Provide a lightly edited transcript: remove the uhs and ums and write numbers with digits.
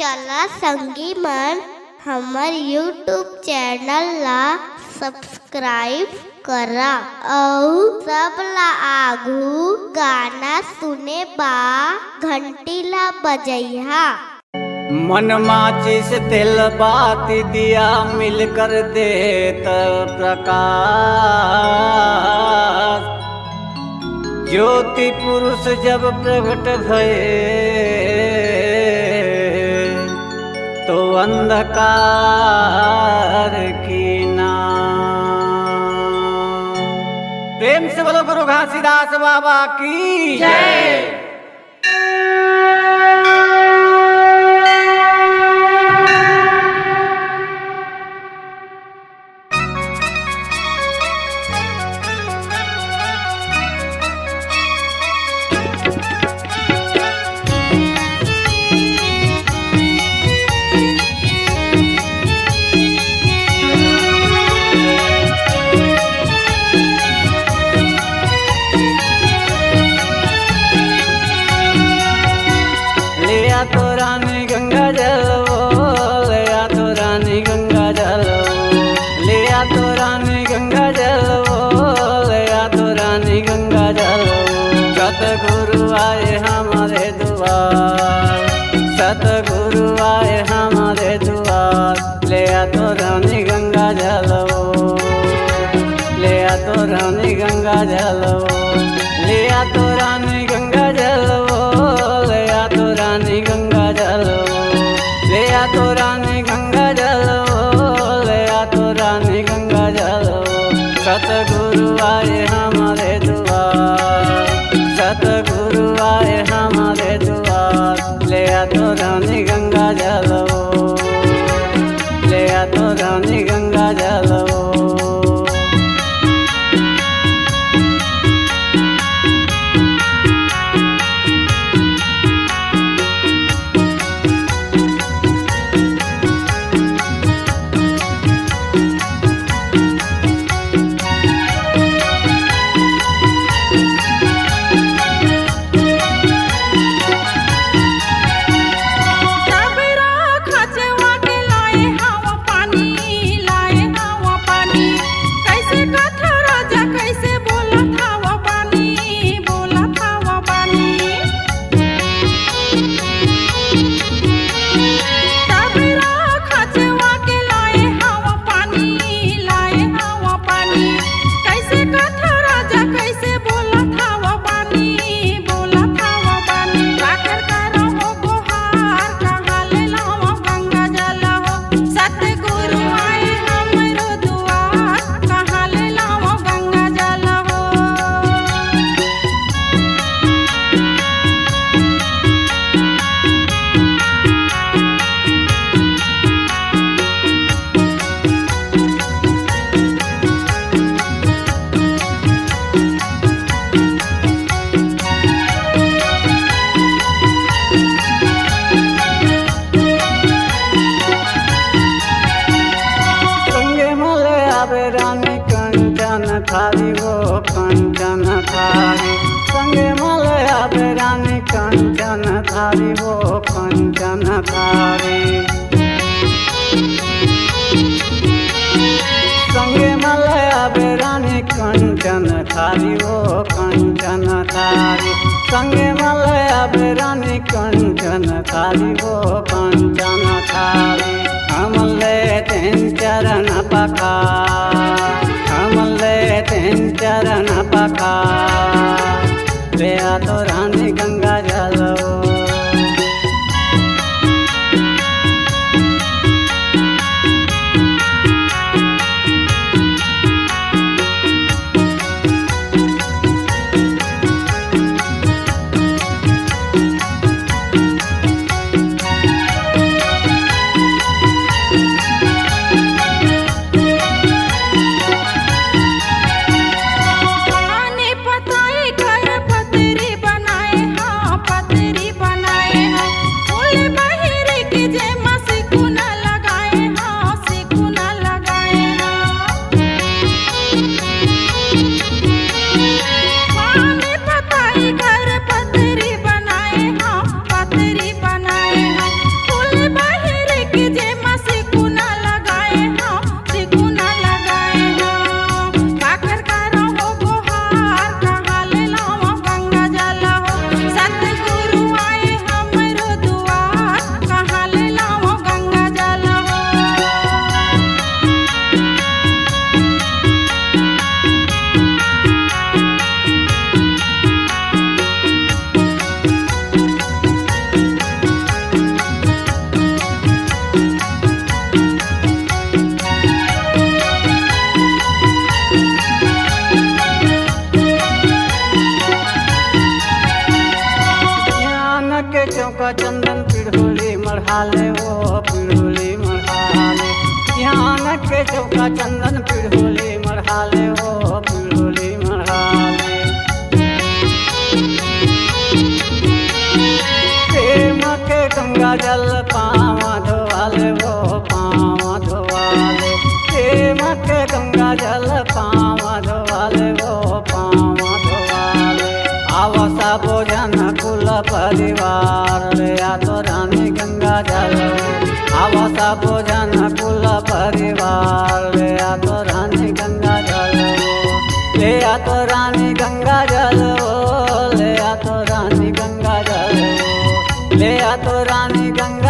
चला संगी मन हमर यूट्यूब चैनल ला सब्सक्राइब करा और सब ला आगू गाना सुने बा घंटी ला बजैहा। मन माचिस तेल बाती दिया मिलकर देत प्रकाश। ज्योति पुरुष जब प्रकट भये तो अंधकार की नाम। प्रेम से बोलो गुरु घासीदास बाबा की जय। तो रानी गंगा जल लिया तो रानी गंगा जल लिया तो रानी गंगा जल लिया तो रानी गंगा जल। सतगुरु आए हमारे द्वार, सतगुरु आए हमारे द्वार। लिया तो रानी गंगा जल लिया तो रानी गंगा जल लिया तो रानी गंगा जल लिया तो रानी गंगा जल लिया तो रानी गंगा जल लिया तो रानी गंगा जल। सतगुरु आए हमारे द्वार, सतगुरु आए हमारे द्वार। लिया तो रानी गंगा जल लिया तो रानी गंगा जल। रानी कंचन थारी वो कंचन थारी संगे मले आवे रानी कंचन थारी वो कंचन थारी। संगे मले आवे रानी कंचन थारी वो कंचन थारी संगे मले आवे रानी कंचन थारी वो कंचन थारी। हमले तेन चरण पखार, हमले तेन चरण पखार। लिया तो रानी गंगा जल घर पतरी बनाए हाँ पतरी बनाए हाँ फूल मढ़ाले वो पिढ़ोली मढ़ाले ध्यान के चौका चंदन पिढ़ोली मढ़ाले वो पिढ़ोली मढ़ाले प्रेम के गंगा जल पाँव धोवाले वो पाँव धोवाले प्रेम के गंगा जल पाँव धोवाले वो पाँव धोवाले आवसा भोजन कुल परिवार ले आ तो रानी गंगा जल आवसा भोजन कुल परिवार ले आ तो रानी गंगा जल ले आ तो रानी गंगा जल ले आ तो रानी गंगा जल ले आ तो रानी गंगा